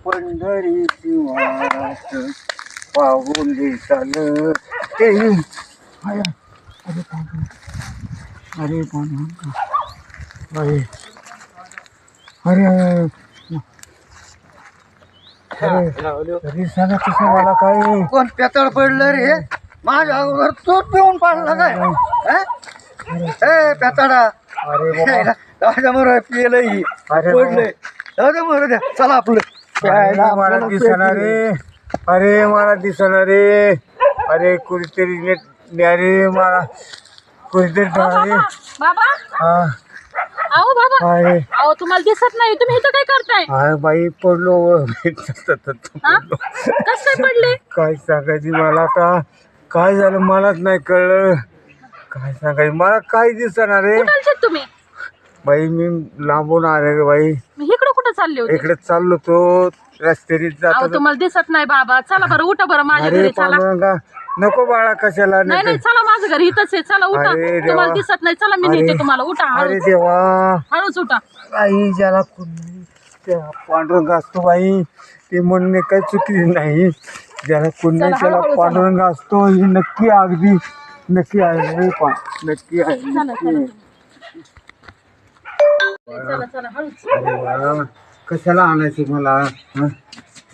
पंढरीची वाट पाहून चाल ते अरे अरे तरी सांगा कसं मला काय कोण पेतळ पडलं रे माझ्या अगोदर तूच पिऊन पाडला काय ए पेताडा अरे माझ्या मर पिलंही पडलंय मरू द्या चला आपलं मला दिसणार रे अरे मला दिसणार रे अरे कुणीतरी रे मला कुणीतरी बाबा हा अहो बाबा अरे अहो तुम्हाला दिसत नाही तुम्ही इथं काय करताय अरे बाई पडलो हा? कस काय पडले काय सांगायची मला आता काय झालं मलाच नाही कळलं काय सांगायचं मला काय दिसणार रे कुठे तुम्ही बाई मी लांबून आले रे बाई मी इकडे कुठं चालले होते इकडे चाललो तो रस्त्याने अहो जातो तुम्हाला दिसत नाही बाबा चला बरं उठा बरं माझ्या अरे घरी चला पांडुरंगा नको बाळा कशाला नाही नाही चला माझं घर इथंच आहे चला उठा अरे देवा. तुम्हाला दिसत नाही चला मी नेते अरे. तुम्हाला उठा अरे हळूच देवा हळूच उठा आई ज्याला त्या पांडुरंग असतो बाई ते म्हणणे काही चुकली नाही ज्याला कुणी चला, त्याला हळूहळू पांडुरंग असतो हे नक्की अगदी नक्की आहे रे नक्की आहे चला नक्की. चला चला हळूच अरे वा, कशाला आणायची मला हं? अहो,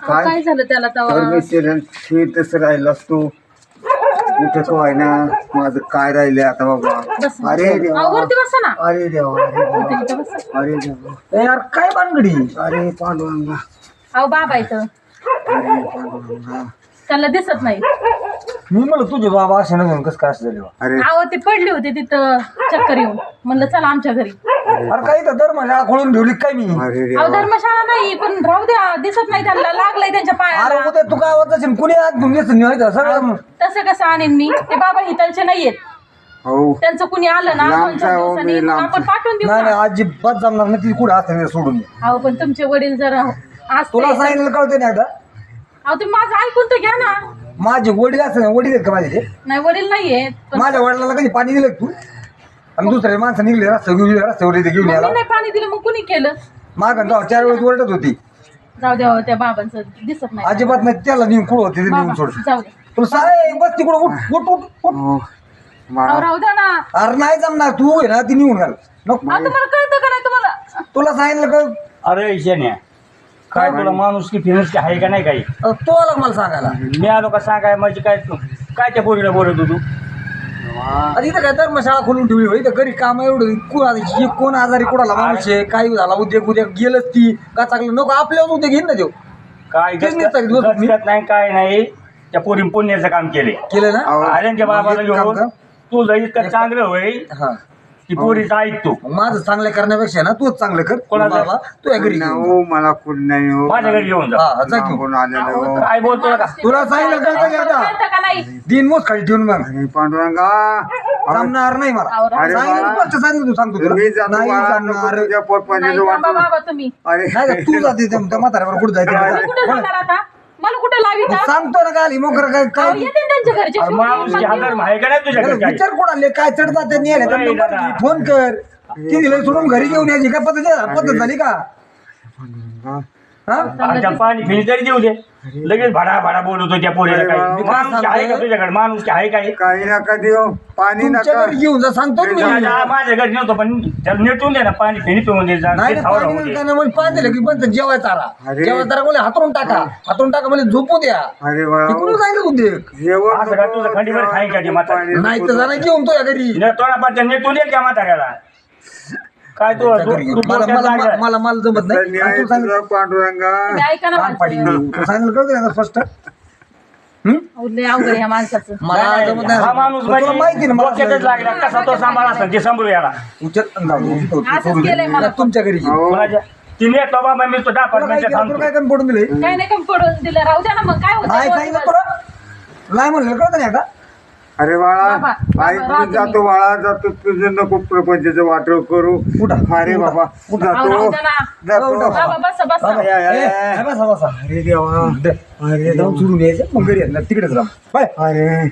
काय झालं त्याला तेव्हा परमेश्वरन हे तसं राहिलं असतो कुठं तो आहे ना माझं काय राहिले आता बाबा बस अरे अहो, देवा वरती बसा ना अरे देवा अरे देवा इथं बसा. अरे देवा ए यार काय बांगडी अरे पांडुरंगा अहो बाबा इथं अरे पांडुरंगा त्याला दिसत नाही मी म्हणलं तुझे बाबा असे ना म्हणून कसं काय असं झाले अरे अहो ते पडले होते तिथं चक्कर येऊन म्हणलं चला आमच्या घरी अरे काही तर धर्मशाळा खोलून ठेवली काय मी अरे अहो देवा धर्मशाळा नाही पण राहू द्या दिसत नाही त्यांना लागलंय त्यांच्या अरे पायाला उद्या तू काय आवडत असेल कुणी आज घेऊन येत नाही सगळं तसं कसं आणेन मी ते बाबा हितालचे नाहीयेत हो त्यांचं कुणी आलं ना लांबचा 2-4 हो, दिवसांनी मी मग लांबचा. आपण पाठवून देऊ नाही ना. नाही अजिबात जमणार नाही ती कुठं असते सोडून ये. अहो पण तुमचे वडील जरा असते तुला सांगितलं कळते नाही एकदा अहो तुम्ही माझं ऐकून तर घ्या ना माझे वडील असते वडील आहेत का माझे ते नाही वडील नाहीयेत पण माझ्या वडिलाला कधी पाणी दिलं का तू आणि दुसऱ्या माणसं निघले रस्ता घेऊन रस्त्यावर इथे घेऊन मग यायला मी नाही पाणी दिलं मग कुणी केलं मागं जाऊ 4 वेळेस ओरडत होती जाऊ द्या हो, त्या बाबांचं दिसत नाही अजिबात नाही त्याला नेऊन कुठं होते ते नेऊन बाबा, सोड जाऊ द्या तुला सारे बस तिकडं उठ उठ उठ उठ हो अहो मला राहू द्या ना अरे नाही जमणार तू आहे ना ती निघून घाल नको आता मला कळतं का नाही तुम्हाला तुला सांगितलं का अरे ईशान्या काय तुला माणूस की फिनुस की आहे का नाही काही तो आला का मला सांगायला मी आलो का सांगाय माझी काय काय त्या पोरीला बोलत होतो अरे इथं काय धर्मशाळा खोलून ठेवली होय इथं घरी काम एवढं कोण आजारी कोणाला माणूस आहे काही झाला उद्या गेलच ती का चांगलं नको आपल्यावर उद्या घेईन ना देऊ काय तेच नाही सांगितलं बघ मी. गचगत नाही काय नाही त्या पोरी पुण्याचं काम केले केलं ना अहो, आर्यनच्या एक बाबाला काम घेऊन कर. तू जर इतकं चांगलं होय हा की पोरीचं ऐकतो माझं चांगलं करण्यापेक्षा ना तूच चांगलं कर कोणाचं? बाबा तू या घरी नाही घेऊन हो मला कोण नाही हो माझ्या घरी घेऊन जा हा जा घेऊन लांबून आलेलो हो काय बोलतो का तुला सांगितलं कळतं की आता कळतं का नाही दिन मोज खाली ठेवून मग अरे पांडुरंगा जमणार नाही मला अहो, राहू अरे सांगितलं बाळा. स्पष्ट सांगितलं तू सांगतो तुला मी जातो नाही बाळा, जमणार नको तुझ्या पोटपाण्याचं नाही थांबा वाटून. बाबा तुम्ही अरे नाही का, तू जाते त्या म्हाताऱ्यावर कुठं मी जायचं कुठे जाणार आता मला कुठे लाविता सांगतो ना काय मोकर काय अहो, काय येते ना त्यांच्या घरचे अरे माणूस की हादर आहे का नाही तुझ्या त्याला घरी काय? विचार कोण आले काय चढतात त्यांनी आले नाही त्यांना दादा. फोन कर ती दिलं सोडून घरी घेऊन यायची काय पद्धत झाली का हा आता पाणी फिरी तरी देऊ दे लगेच भाडा भाडा बोलतो त्या पोरीला अरे काही बाबा. माणूस की आहे का तुझ्याकडे माणूस की आहे काय काही नका देऊ पाणी तुमच्या नका घरी घेऊन जा सांगतो ना मी. माझ्या घरी नव्हतं पण त्याला नेटून दे ना पाणी फिरी पिऊन दे जा नाही ते ना, खावं पाणी राहू दे. नाही का नाही, पाणी दिलं की पण जेवायचा आला अरे. जेवायचा बोले हातरून टाका म्हणजे झोपू द्या अरे बाळा तिकडून सांगितलं होते जेवण असं का तुझं खंडीभर खाईन का ते म्हातारं? पाणी नाही नको तर जरा घेऊन तो या घरी तोंडापाच्या नेटून दे त्या म्हाताऱ्याला काय तू त्या घरी घेऊन. मला मला मला- मला मला जमत नाही आणि न्याय तू सांगितलं तुझा पांडुरंगा तुम्ही ऐका ना कान पाडी माझं. तू सांगितलं कळतं ना स्पष्ट अहो, लय अवघड आहे ह्या माणसाचं मला जमत नाही हा माणूस तुला माहिती ना मला डोक्यातच लागला कसा तो सांभाळ असं ते सांभाळू याला उचल जाऊ दे, उचल, असंच सोडून दे. केलंय मला. तुमच्या घरी घेऊन. हो कोणाच्या तिने तो बाबा मी तो डापट तुला काय म्हणजे केलं? तुला सांगतो काय कमी पडून दिले काय नाही कमी पडून दिलं राहू द्या ना मग काय नाही होतं सांगितलं तुला नाही म्हणलं कळतं नाही आता अरे बाळा बाबा, आई बाबा, तू राहतो जातो बाळा जातो तुझं नको प्रपंचाचं वाटव करू उठा, अरे उठा, बाबा अहो, जातो राहू द्या ना जातो बाबा बसा बसा या, या, ए, या. हे बसा, बसा. अरे देवा अरे जाऊन सोडून यायचं मग घरी येत नाही तिकडेच राहा बाय अरे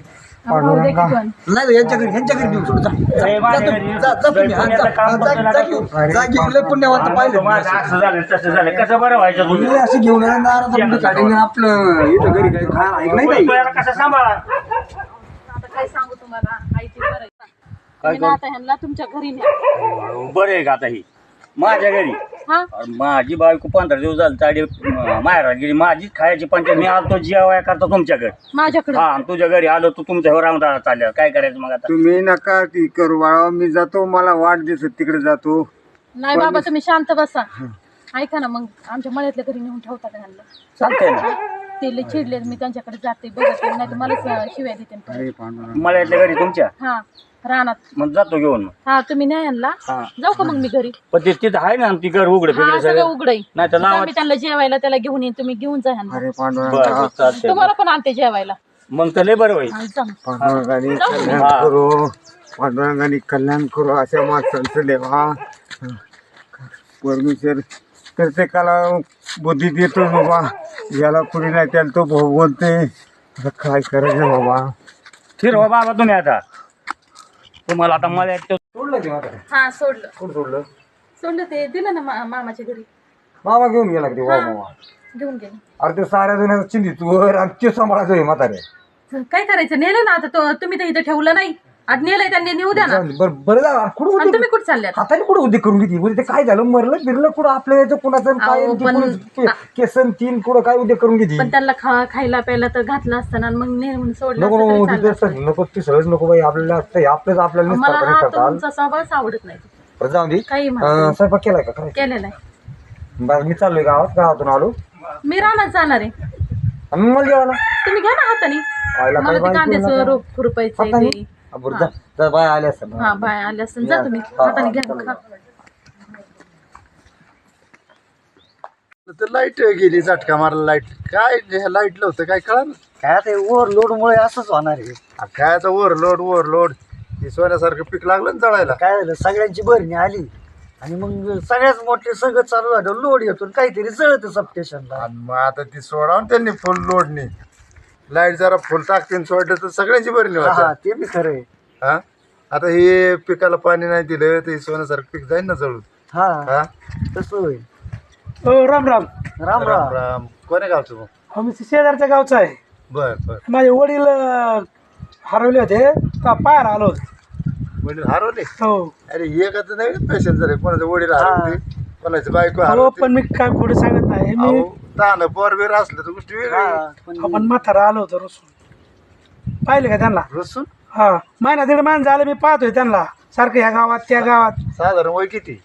राहू दे की पण. नाही यांच्या घरी देऊ सोड जा. ए, माझ्या घरी जा तुम्ही हा, पुण्याचं काम जा, करतो ना जा तू. घेऊन. जा घेऊन लय पुण्यवान पाहिजे माझं असं झालं तसं झालं कसं बरं व्हायचं तुम्ही तुम्ही अशी घेऊन येणार काढून आपलं इथं घरी काही खायला ऐक नाही काही तुला कसं सांभाळा आता काय सांगू तुम्हाला आईची बरं आहे. मी ना आता ह्यांना तुमच्या घरी न्या. बरं आहे का आता ही माझ्या घरी हा माझी बायको 15 दिवस झाली ताडी माहेरात गेली माझीच खायची पंचायत मी आलो जेवाय करता तुमच्याकडे माझ्याकडे हा आणि तुझ्या घरी आलो तू तुमच्या राहून चालल्या काय करायचं मग आता तुम्ही नका ती करू बाळा, मी जातो, मला वाट दिसत तिकडे जातो. नाही बाबा तुम्ही शांत बसा. ऐका ना मग आमच्या मळ्यातल्या घरी नेऊन ठेवता का ह्यांना? चालतंय ना ते लय चिडले मी त्यांच्याकडे जाते बघते नाही तर मला शिव्या देते परत. अरे पांडुरंग, मळ्यातल्या घरी तुमच्या हा रानात. मग जातो घेऊन मग हा तुम्ही नाही आणला हा जाऊ का मग मी घरी? पण ते तिथं आहे ना ती घर उघडे हा फिरले सगळं सगळं उघडई. नाही तर नाव मी त्यांना जेवायला त्याला घेऊन येईन तुम्ही घेऊन जा ह्यांना. अरे पांडुरंग, बरं चालतंय तुम्हाला पण आणते जेवायला. मग तर लय बरं होईल हा, जा. पांडुरंगाने कल्याण हा. करू, पांडुरंगाने कल्याण करू अशा माणसांचं देवा. परमेश्वर प्रत्येकाला बुद्धी देतो बाबा, ज्याला कुणी नाही त्याला तो भाऊ बोलते. आता काय करायचं बाबा? फिरवा बाबा तुम्ही आता तुम्हाला आता मळ्यात सोडलं ते मात्र हा सोडलं कोण सोडलं सोडलं ते दिलं ना मामाच्या घरी मामा घेऊन गेला ते वा मामा घेऊन गेले. अरे ते साऱ्या दुनियाचा चिंतित वर आणि ते सांभाळायचं आहे म्हातारे काय करायचं नेलं ना आता तुम्ही तर इथं ठेवलं नाही. आज नेलंय त्यांनी नेऊ द्या ना. बरं जा कुठं आणि होती तुम्ही कुठं चालल्यात? हाताने कुठं उद्योग करून घेतली म्हणजे ते काय झालं मरलं बिरलं कुठं आपल्या याचं कुणाचं काय अहो, ते पण- कुणी केसन तीन कुठं काय उद्योग करून घेतली पण त्यांना खायला प्यायला तर घातलं असतं ना मग नेऊन सोडलं नको असतं तरी नको चाललं असतं. तिथे नको ती सगळंच नको बाई आपल्याला आपल्याला आपल्याला मला निस्तार हा करता तुमचा स्वभावच आवडत नाही. बरं जाऊ दे काही म्हणा स्वयंपाक केलाय का काय केलेलं आहे. बरं मी चाललोय गावातून आलो मी रानात जाणार आहे. आणि मग मला जेवायला तुम्ही घ्या ना हाताने. आईला मला काय ते बाई कांद्याचं केलं रोप खुरपायचंय हाताने? ते. बरं जा जा बाय आले असतात हा बाय आले असं जा तुम्ही हाताने घ्या खा. तर लाईट गेली, झटका मारला लाईट. काय लाईट होतं काय कळलं? काय आता ओव्हरलोड मुळे असंच होणार आहे काय आता ओव्हरलोड हे सोन्यासारखं पीक लागलं ना जळायला. काय झालं सगळ्यांची भरणी आली आणि मग सगळ्याच मोठे सगळं चालू झालं लोड येतो काहीतरी जळतं सबस्टेशनला आणि मग आता ती सोडावून त्यांनी फुल लोडनी लाईट जरा फुल टाकतील सोडलं तर सगळ्यांची भरणी होती. ते बी खरं आहे हा आता हे पिकाला पाणी नाही दिलं तर हे सोन्यासारखं पीक जाईल ना जळून. हा हा तसं होईल राम राम. राम राम राम कोण्या गावचं मग? आम्ही शेजारच्या गावचा आहे. बर माझे वडील हरवले होते का पायार आलो होतो. वडील हरवले? हो अरे हे का तर नाही पेशंट झाले, कोणाचं वडील हरवले, कोणाची बायको हो हरवते. पण मी काय खोटं सांगत नाही. मी तान पोरबीर असलं तर गोष्टी वेगळी. आपण म्हातारा आलो होतो रसून पाहिले का त्यांना. रसून हा महिना दीड महिना झालं मी पाहतोय त्यांना सारखं ह्या गावात त्या गावात. साधारण वय किती?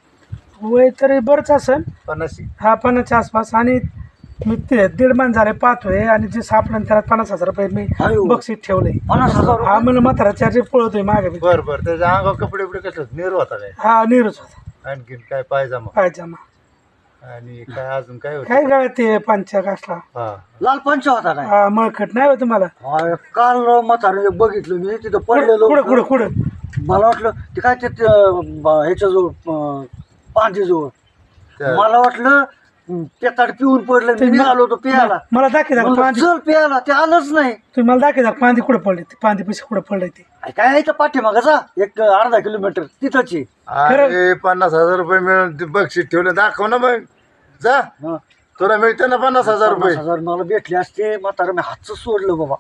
वय तरी बरंच असेल 50. हा 50च्या आसपास. आणि मी ते दीड महिना झाले पाहतोय आणि जे सापडलं त्याला 50,000 रुपये मी बक्षीस ठेवले. 50,000 हा म्हणून म्हाताराच्या जे पळतोय मागे मी. बर त्याच्या अंगावर कपडे बिपडे कसं नेहरू होता काय? हा नीरज होता आणखीन काय पायजामा पायजामा. आणि काय अजून काय होत? काय गळ्यात ते पांच्या गाठला. हा लाल पंच होता काय हा मळखट नाही हो तुम्हाला. काल म्हातारे बघितलं मी तिथं पडलेलो कुठं कुठं कुठं मला वाटलं ते काय ते ह्याच्याजवळ पांढीजवळ त्या- मला वाटलं पेताड पिऊन पडलं मी निघालो होतो पियाला मला दाखी दाख म्हणलं, पांदी. चल पियाला ते आलंच नाही तुम्ही मला दाखी दाख पांदी कुठं पडली ती पांदी पैसे कुठं पडले ते. काय यायचं पाठीमागाचा एक अर्धा किलोमीटर तिथंच आहे. अरे 50,000 रुपये मिळून ते बक्षीस ठेवलं, दाखव ना मग जा. हं. तुला मिळते ना 50,000 रुपये. 50,000 मला भेटले असते म्हातारा मी हातच सोडलं बाबा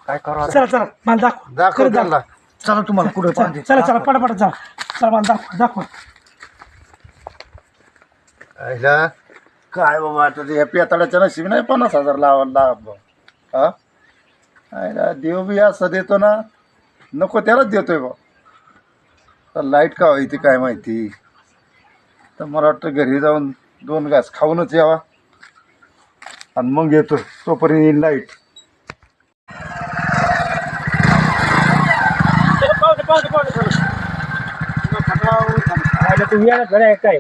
काय करा चला चला मला दाखव दाखव खरं त्यांना. चला तुम्हाला कुठं पांदी चला चला पटापट चला चला मला दाखव दाखव. आईला काय बाबा आता ते पेताळाच्या नशीब नाही 50,000 लावा. हा आईला देव बी असं देतो ना, नको त्यालाच देतोय बा. लाईट का व्हायची काय माहिती. तर मला वाटतं घरी जाऊन 2 घास खाऊनच यावा आणि मग येतो, तोपर्यंत येईल लाईट. तू यायला खरं आहे काय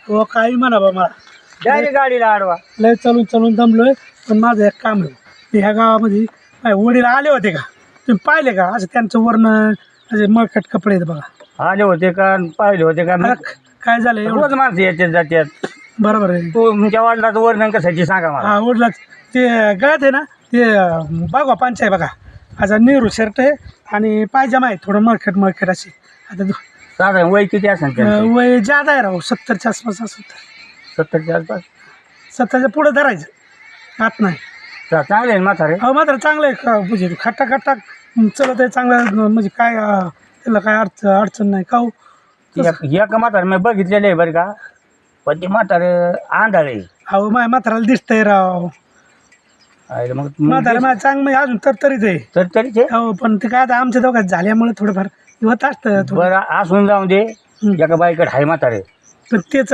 हो काही म्हणा बा मला डायरेक्ट गाडीला आडवा. लय चालून चालून दमलोय. पण माझं एक काम आहे. मी ह्या गावामध्ये माझे वडील आले होते का तुम्ही पाहिले का असं त्यांचं वर्ण असे मळकट कपडे आहेत बघा. आले होते का पाहिले होते का आता काय झालं एवढं रोज माणसं येतात जातात. बरोबर आहे. तू तुमच्या वडिलाचं वर्णन कशाची सांगा मला. हा वडिलाच ते गळ्यात आहे ना ते बागवा पांच आहे बघा आता नेहरू शर्ट आहे आणि पायजामा आहे थोडं मळखेट असे. आता साधारण वय किती असेल त्यांचं? वय जादा आहे राव 70च्या आसपास असं. 70च्या आसपास. 70च्या पुढं धरायचं आत नाही. चांगले आहे म्हातारे. हो मात्र चांगलं आहे का म्हणजे खट्टा चलत आहे चांगलं म्हणजे काय त्याला काय अडचण नाही का हो. एक म्हातारे मी बघितलेले आहे बरं का, पण ते म्हातारे आंधळे. अहो माझ्या म्हाताराला दिसतंय राव. मग म्हातारे माझं चांगलं म्हणजे अजून तरीच आहे. तरीच आहे. हो पण ते काय आता आमच्या दोघात झाल्यामुळे थोडंफार होत असतं थोडं. बरं असून जाऊ दे. एका बाईकडे आहे म्हातारे, पण तेच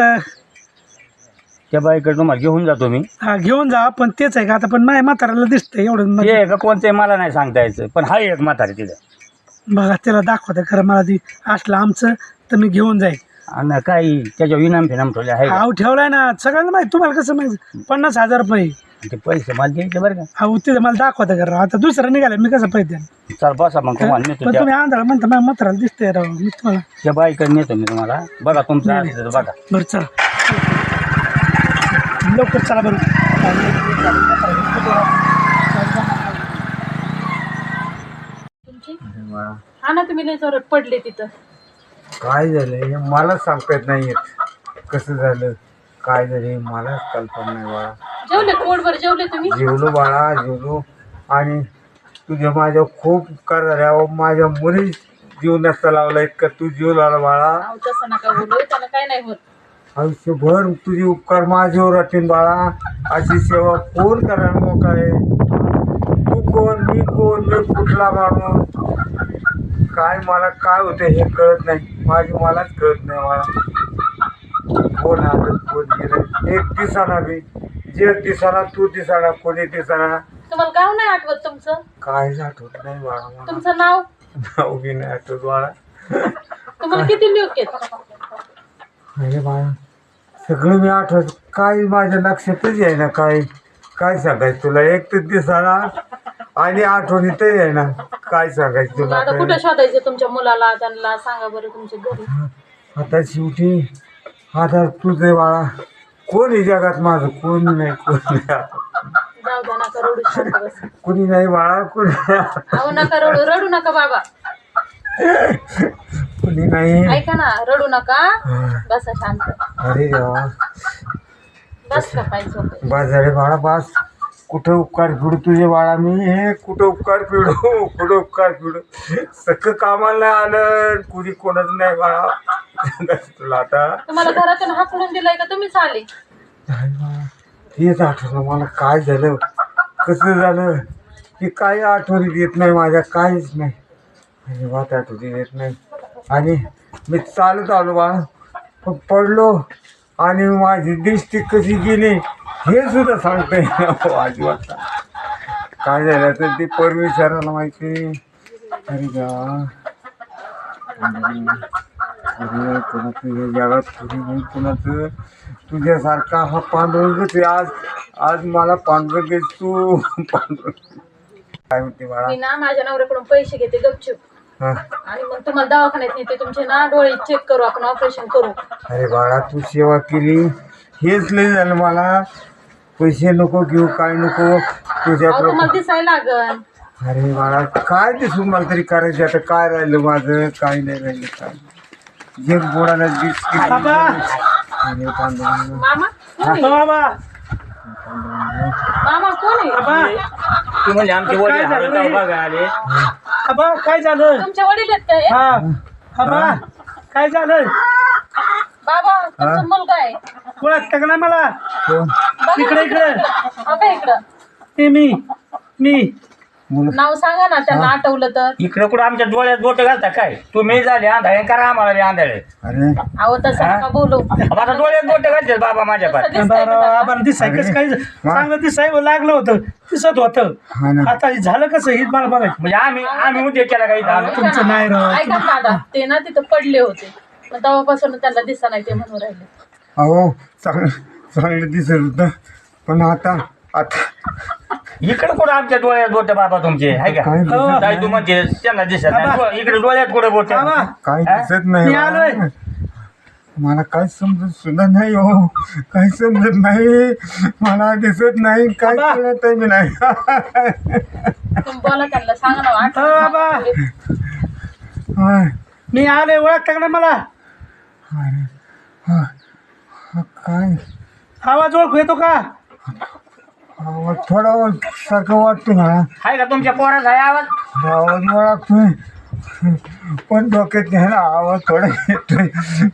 त्या बाईकडे तुम्हाला घेऊन जातो मी. हा घेऊन जा. पण तेच आहे का आता पण माझ्या म्हाताराला दिसतंय एवढं ते का कोणते मला नाही सांगता यायचं, पण हाय एक म्हातारे तिथं. बघा त्याला दाखवतं खरं मला ती असलं आमचं तर मी घेऊन जाईल. आणि काही त्याच्यावर इनाम फिनाम ठेवले आहे का? अहो ठेवलाय ना सगळ्यांना माहिती. तुम्हाला कसं माहिती 50,000 रुपये. ते पैसे मला द्यायचे बरं का. अहो तिथं मला दाखवतं खरं. आता दुसरं निघालं मी कसं पैसे द्याल. चल बसा मग तुम्हाला नेतो पण त्या- तुम्ही आंधळा म्हणता माझ्या म्हाताराला दिसतंय राव. मी तुम्हाला त्या बाईकडे नेतो मी तुम्हाला. बघा तुमचं असलं तर बघा. बरं चला लवकर चला बरं. तुमची हा ना तुम्ही लय जोरात पडले तिथं. काय झालंय मला सांगता येत नाही कसं झालं काय झालं मलाच कल्पना नाही बाळा. जेवले पोटभर जेवले तुम्ही? जेवलो बाळा जेवलो. आणि तुझ्या माझ्या खूप उपकार झाले. अहो माझ्या मुली जीव नसता लावला इतका तू जीव लावला बाळा. अहो तसं नका बोलू, त्याला काय नाही होत. आयुष्यभर तुझे उपकार माझ्यावर राहतील बाळा. अशी सेवा कोण करायला मोकळा आहे. तू कोण मी कोण मी कुठला माणूस काय मला काय होतं हे कळत नाही. मलाच कळत नाही मला. कोण आलं कोण गेलं एक दिसाना बी जे दिसाना तू दिसाना कोणी दिसाना तुम्हाला गाव नाही आठवत तुमचं? काहीच आठवत नाही बाळा मला. तुमचं नाव? नाव बी नाही आठवत बाळा. तुम्हाला किती लोक आहेत? अरे बाळा सगळं मी आठवत काय माझ्या लक्षातच आहे ना. काय काय सांगायचं तुला एक तर दिसाना आणि आठवणीतही आहे ना. काय सांगायचं मग तुला आता काय. कुठं शोधायचं तुमच्या मुलाला त्यांना सांगा बरं तुमच्या घरी. आता शेवटी आता तुझं बाळा कोण आहे जगात माझं कोणी नाही कोणी नाही. जाऊ द्या नका रडू, शांत बसा. कोणी नाही बाळा कोणी नाही. अहो नका रडू, रडू नका बाबा. कोणी नाही. ऐका ना रडू नका, बसा शांत. अरे देवा बस का पाहिजे. बस झाले बाळा बस. कुठं उपकार फिडू तुझे बाळा मी हे कुठं उपकार फिडू कुठं उपकार फिडू. सगळं कामाला नाही आलं कुणी कोणच नाही बाळा. तुला आता तुम्हाला घरातून हाकलून दिलाय का तुम्हीच आले? नाही बाळा तेच आठवलं मला काय झालं कसं झालं की काही आठवणी येत नाही माझ्या काहीच नाही. अजिबात आठवणी येत नाही. आणि मी चालत आलो बाळा पण पडलो आणि माझी दृष्टी कशी गेली हे सुद्धा सांगता येईल अजिबात. काय झालं तर ते परमेश्वराला माहिती. अरे देवा अरे कोणाचं या जगात कुणी नाही कोणाचं तुझ्यासारखा हा पांडुरंगच आहे. आज मला पांडुरंग तू पांडुरंग काय म्हणते बाळा. मी ना माझ्या नवऱ्याकडून पैसे घेते गपचूप हा आणि मग तुम्हाला दवाखान्यात नेते. तुमचे ना डोळे चेक करू, आपण ऑपरेशन करू. अरे बाळा तू सेवा केली हेच लय झालं मला. पैसे नको घेऊ काय नको तुझ्या अहो तुम्हाला दिसायला लागल. अरे बाळा काय दिसून मला तरी करायचं आता काय राहिलं माझं काय नाही राहिलं काय जग बोडाला दिसते. बाबा अरे पांडुरंग मामा कोण आहे? बाबा मामा कोण आहे? बाबा तू म्हणजे आमचे वडील काय झालं हळद रे? बघा आले. बाबा काय झालं. तुमचे वडील आहेत काय? हा बाबा काय झालं. बाबा तुमचा मुलगा आहे. ओळखतं का नाही मला. कोण बघा इकडे इकडे बघा इकडं. ते मी नाव सांगा ना त्यांना आठवलं तर. इकडे कुठं आमच्या डोळ्यात बोट घालता काय. तुम्ही झाले आंधळे करा आम्हाला बी आंधळे. अरे अहो तसं नका बोलू. आता डोळ्यात बोट घालते बाबा माझ्या पास. तसं दिसतंय का त्याला? आपण दिसाय कसं काही चांगलं दिसाय लागलं होतं दिसत होतं. हा ना आता हे झालं कसं हे मला बघायचं. म्हणजे आम्ही उद्या केला काही झालं. तुमचं नाही राव. ऐका ना दादा, ते ना तिथं पडले होते मग तेव्हापासून त्यांना दिसा नाही ते म्हणून राहिले. अहो चांगलं दिसत होतं पण आता इकडे कुठं आमच्या डोळ्यात बोट बाबा तुमचे आहे का. काय दिसत काय तू म्हणते त्यांना दिसत नाही. इकडे डोळ्यात कुठे बोट. बाबा काय हा? दिसत मी नाही आलोय. मला काही समजत सुद्धा नाही हो, काही समजत नाही, मला दिसत नाही, काय बाबा. कळत बी नाही. तुम्ही बोला त्यांना सांगा ना हो, बाबा. हाय, मी आले ओळखता का नाही मला? अरे, हा, हा, काय आवाज ओळखू येतो का? आवाज थोडा सारखं वाटतो मला, आहे का तुमच्या पोराचा आहे आवाज? आवाज ओळखतोय पण डोक्यात घ्यायला आवाज थोडा येतोय,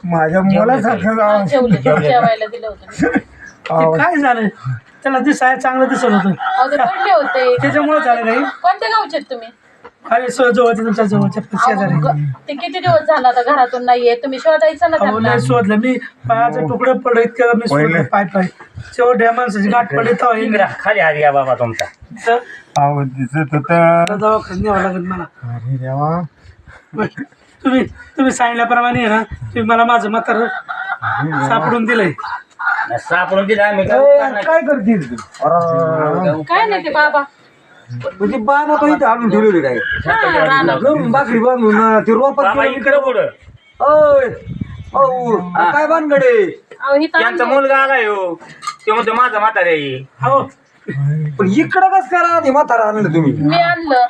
माझ्या मुलासारखाच आवाज. जेवायला दिलं होतं ते आवाज काय झालं? त्याला दिसाय चांगलं दिसत होतं, अहो, ते पडले होते. त्याच्यामुळे झालं काही. कोणत्या गावचे आहेत तुम्ही? अरे जवळच्या तुमच्या जवळच्या शेजारी. अहो, ते किती दिवस झाला आता घरातून नाहीये, तुम्ही शोधायचं ना अहो त्यांना. नाही शोधलं मी, पायाचं तुकडं पडलं इतकं मी शोधलं पाय शेवट माणसाची गाठ पडली तेव्हा येईल. इंग्रा खाली आली या बाबा तुमचा. तर आवाज दिसत होता. दवाखान्यात न्यावं लागेल मला. अरे देवा, तुम्ही सांगितल्याप्रमाणे आहे ना, तुम्ही मला माझं म्हातारं सापडून दिलंय. सापडून दिला आम्ही काय करतील तू? काय नाही ते बाबा. म्हणजे बाबा तो इथं आणून ठेवलेली काय हा, रानात. घरून बाकरी बांधून ते रोपात बाबा गेलं. इकडे पुढं ओय औ, काय बांधगडे अहो, इथं त्यांचा आणलं. मुलगा आलाय हो, ते म्हणतो माझा म्हातारा आहे. हो पण इकडं कस करा ते म्हातारा आणलं तुम्ही मी आणलं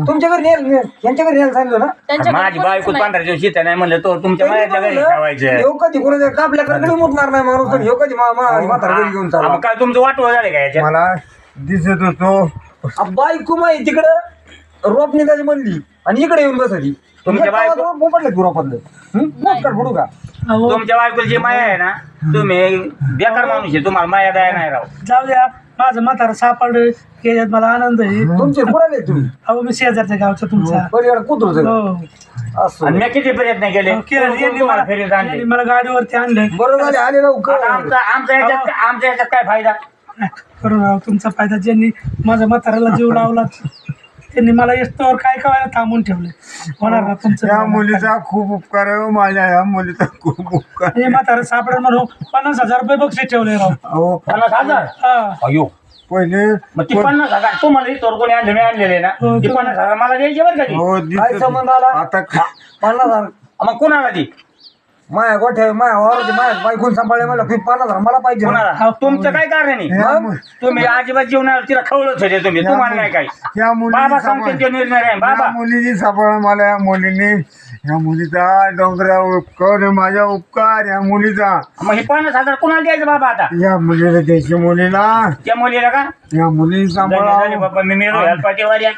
तुमच्या घरी यांच्या घरी न्यायला सांगितलं ना त्यांच्या घरी माझी कोणीच बायको नाही. 15 दिवस येते नाही म्हणलं तो तुमच्या मायाच्या घरी ठेवायचं. ह्यो कधी कोणाच्या आपल्याकडे मुतणार नाही माणूस पण ह्यो कधी म्हातारा घरी घेऊन चालला मग काय तुमचं वाटवं झालं का याच्यात? मला दिसत होतो. बायको माही तिकडं रोप निघायची म्हणली आणि इकडे येऊन बसली तुमच्या बायको- मोपडले तू रोपातलं मोठं फोडू का अहो, तुमच्या बायकोची माया आहे ना, तुम्ही बेकार माणूस आहे, तुम्हाला माया दया नाही राव. जाऊ द्या, माझं म्हातारं सापडलं याच्यात मला आनंद आहे. तुमचे कुणाले तुम्ही अहो मी शेजारच्या गावचा तुमचा. पलीकडे कुत्र हो असं आणि मी किती प्रयत्न केले, केलं. यांनी तुम्हाला फेरीत आणले. यांनी मला गाडीवरती आणलं. बरं झाले आले आता लवकर आमच्या याच्यात काय फायदा? करून राव तुमचा फायदा. ज्यांनी माझ्या म्हाताऱ्याला जीव लावला त्यांनी मला येस्तोवर काय कवायला थांबून ठेवले. होणार ना या तुमचं. मुलीचा खूप उपकार आहे हो, माझ्या या मुलीचा खूप उपकार. हे म्हातारं सापडेल म्हणून 50,000 रुपये बक्षीस ठेवले राव. अहो 50,000? हा. अयो, पहिले मग ती 50,000 तुम्हाला इथवर कोणी आणले आणलेले ना, हो, ती 50,000 मला द्यायची बरं का ती. हो काय दिसत संबंध आला आता पन्नास मग कोणाला ती? माया गोठ्या माया वावराची माया बायकून सांभाळले मला 50,000 मला पाहिजे ना. कोणाला? तुमचं काय कारण आहे? या मु- तुम्ही अजिबात जीवनाला तिला खवळत होते तुम्ही, तुम्हाला नाही काय. या बाबा मुलीने सांगते सांभाळ- ते निर्णय आहे या बाबा. मुलीने सापडा मला, या मुलीने, या मुलीचा डोंगरा उपकार आहे, माझा उपकार या मुलीचा. मग हे 50,000 कोणाला द्यायचं बाबा आता? या मुलीला द्यायची, मुलीला त्या मुलीला का? या मुलीने झाले सांभाळा. बाबा, मी मेलो ह्या पाठीवर या.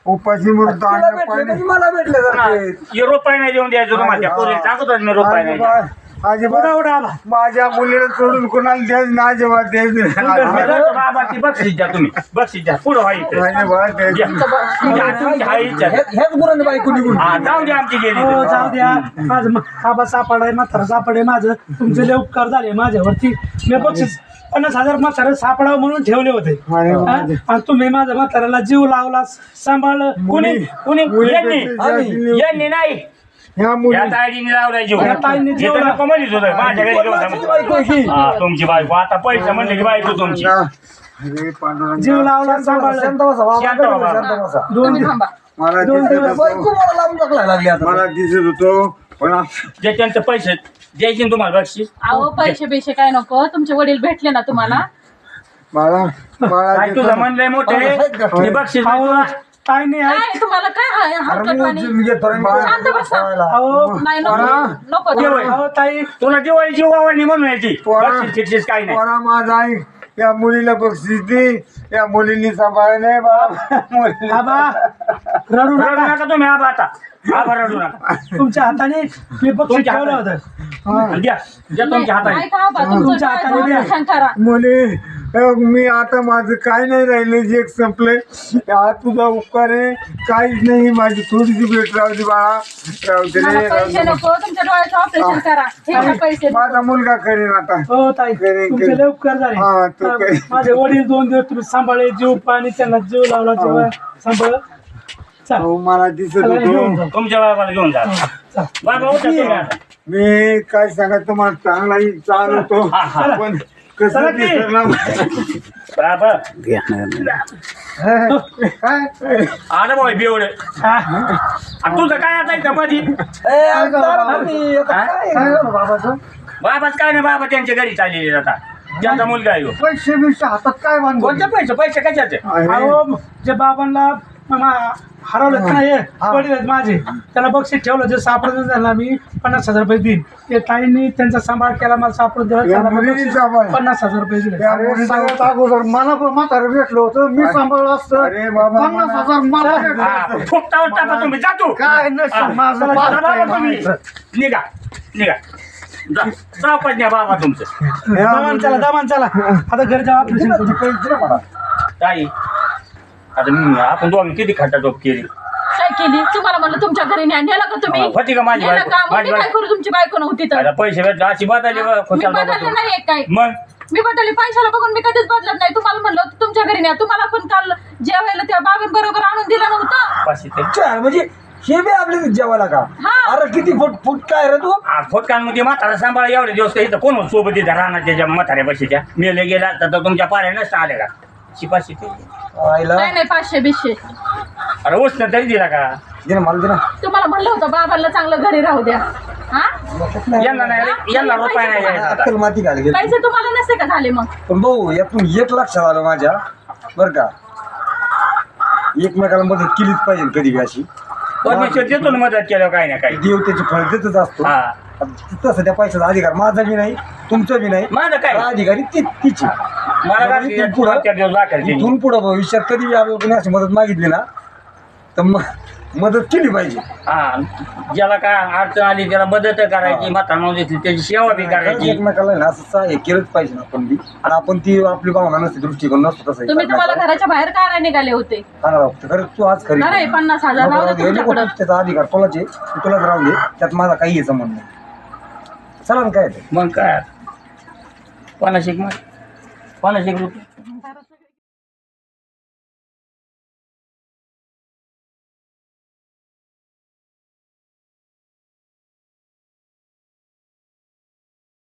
उपाशी मृत तुला आणलं भेटले पाहिजे. म्हणजे मला भेटले सारखे. हे रुपये नाही देऊन द्यायचं तुम्हाला, त्या पोरीला सांगतो मी रुपये नाही द्यायचं. अजिबात माझ्या मुलीला सोडून कोणाला द्यायचं ना, अजिबात द्यायचं मी नाही. जातो बाबा, ती बक्षीस द्या तुम्ही, बक्षीस द्या, पुढं व्हा इथे. अजिबात द्यायचं या. नाही. तुमची हाय इच्छा. ह्याच गुरांनी बायको निघून हा, जाऊ द्या आमची गेली हो ती. जाऊ द्या. माझं आबा सापडाय, म्हातारा सापडे, माझं तुमचे लय उपकार झाले माझ्यावरती. मी बक्षीस 50,000 म्हातारा सापडावं म्हणून ठेवले होते. अरे हा? आणि तुम्ही माझ्या म्हाताऱ्याला जीव लावला, सांभाळलं. कुणी कुणी यांनी मुली- यांनी नाही, या मुली या ताईडीने लावलाय जीव. या ताईडीने जीव इथं नको म्हणलीच होतं, माझ्या घरी घेऊन जा. हा, तुमची बायको आता पैसे म्हणले की बायको तुमची. अरे पांडुरंगा, जीव लावला, सांभाळलं. शांत बसा बाबा, शांत बसा. शांत बसा. दोन थांबा. मला दोन दिसत दिवस बायको होतो, मला लांब टाकलाय लागली आता मला दिसत होतो पण जे त्यांचे पैसे द्यायचे ना तुम्हाला बक्षीस. अहो पैसे बिशे काय नको, तुमचे वडील भेटले ना तुम्हाला. मला काय तुझं म्हणलंय मोठे हे बक्षीस नाही अहो, तुला. काय नाही आहे. काय तुम्हाला काय हरकत नाही. शांत बसा. अहो नाही नको नको जेवाय. अहो ताई, तुला दिवाळीची वावणी म्हणून यायची. पोरा. बक्षीस फिक्षीस काही नाही. पोरा माझा आई या मुलीला बक्षीस दे, या मुलींनी सांभाळले बाबा मुलीला. आबा रडू रडू नका. नका तुम्ही आबा आता. आबा रडू नका. तुमच्या हाताने मी बक्षीस तुमच्या ठेवलं हाताने. होतं. द्या द्या तुमच्या हाताने. ऐका बा, तुमचं तुमच्या काय हाताने द्या. झालं शंकरा. मुली मी आता माझं काय नाही राहिलं, जे संपलंय. हा तुझा उपकार आहे, काहीच नाही. माझी थोडीशी भेट राहू दे बाळा, राहू दे मला रे, राहू पैसे दे. नको, तुमच्या डोळ्याचं ऑपरेशन करा. हे घ्या पैसे. माझा मुलगा करेन आता. हो ताई, करेन, तुमचे करेन. लय उपकार झाले. हा, तू हा, करेन. माझे वडील 2 दिवस तुम्ही सांभाळले, जीव पाणी त्यांना जीव लावला, जेव्हा सांभाळ. चल हो मला दिसत चला, घेऊन होतो. जाऊ. तुमच्या बाबाला घेऊन जा. चल. बाबा उठा तुम्ही आता. मी काय सांगा तुम्हाला, चांगलाही चालवतो हा, हा. पण कसं चला की. दिसत ना. बाबा काय आलं बाई बेवडे. हा. तुझं काय आता इथं मधी? ए, आता तुम्ही, आता काय काय झालं बाबाचं? बाबाच काय नाही, बाबा त्यांच्या घरी चाललेले आता, त्यांचा मुलगा आहे ह्यो. पैसे बिशे हातात काय बांधतो कोणते पैसे पैसे कशाचे? अहो जे बाबांना हरवलं का नाही वडील आहेत माझे, त्याला बक्षीस ठेवलं, जे सापडून झालं मी 50,000 रुपये देईन. ते ताईंनी त्यांचा सांभाळ केला, मला सापडून दिला, त्याला मग बक्षीस 50,000 रुपये दिले. अरे सगळ्यात अगोदर मला पण म्हातारं भेटलं होतं, मी सांभाळलं असतं. अरे बाबा 50,000 मला भेटलं असतं. फुकटावर टाका तुम्ही, जातो काय नशीब माझं चला, पाहत बाबा नाही तुम्ही. माणसं. निघा निघा जा, सावकाश न्या बाबा तुमचं. दमान चला आता घरी जाऊ ऑपरेशन करू. ताई आता आपण दोघांनी किती खटाटोप केली, काय केली तुम्हाला म्हणलं तुमच्या घरी न्या, नेला का तुम्ही? होती का माझी नेलं बायको? का? मग माझी मी काय बायको करू, तुमची बायको नव्हती तर आता पैसे भेटले अशी बदलली बा, मी खुशाल बाबा बदलले तू. नाही काय मग मी बदलले पैशाला बघून मी कधीच बदलत नाही. तुम्हाला म्हणलं होतं तुमच्या घरी न्या, तुम्हाला पण काल जेवायला त्या बाबांबरोबर आणून दिलं नव्हतं. पाचशे ते अच्छा, म्हणजे हे बी आपले जेवायला का? हा. अरे किती फुट काय रे तू? फोटकांमध्ये म्हातारा सांभाळा एवढे दिवस काही इथं कोण होतं सोबत इथं राहणार त्याच्या म्हाताऱ्या बशीच्या मेले गेला तर तुमच्या पाऱ्या नसता आले का? शिपाशी ते आईला नाही नाही 500-200 अरे उष्ण तरी दिला का? दे ना, मला दे ना. तुम्हाला म्हणलं होतं बाबांना चांगलं घरी राहू द्या. हा यांना नाही रे, यांना रुपये नाही द्यायचा आता. अक्कल माती घाल गेली. पैसे तुम्हाला नसते का झाले? मग पण भाऊ यातून एक लक्षात आलं माझ्या, बर का, एकमेकाला मदत केलीच पाहिजे कधी बी अशी. परमेश्वर देतो ना मदत केल्यावर काही ना काही. देव त्याची फळ देतच असतो. हा तसं त्या पैशाचा अधिकार माझा बी नाही, तुमचा बी नाही, माझं काय अधिकारी तिची. मला काय इथून पुढं- चार दिवस दाखल इथून पुढं भविष्यात कधी बी आपल्याला कोणी अशी मदत मागितली ना तर मदत केली पाहिजे. हा ज्याला काय अडचण आली त्याला मदत करायची, म्हातारा माणूस दिसली त्याची सेवा बी करायची. एकमेकाला ना असं हे केलंच पाहिजे ना आपण बी. आणि आपण ती आपली भावना नसते, दृष्टिकोन नसतो तसं. तुम्ही तुम्हाला घराच्या बाहेर का नाही निघाले होते? खरं तू आज खरी नाही 50,000 राहू दे तुमच्याकडं. त्याचा अधिकार तुलाच आहे, तू तुलाच राहू दे, त्यात माझा काही संबंध नाही. चला ना, काय ते मग काय 50 रुपये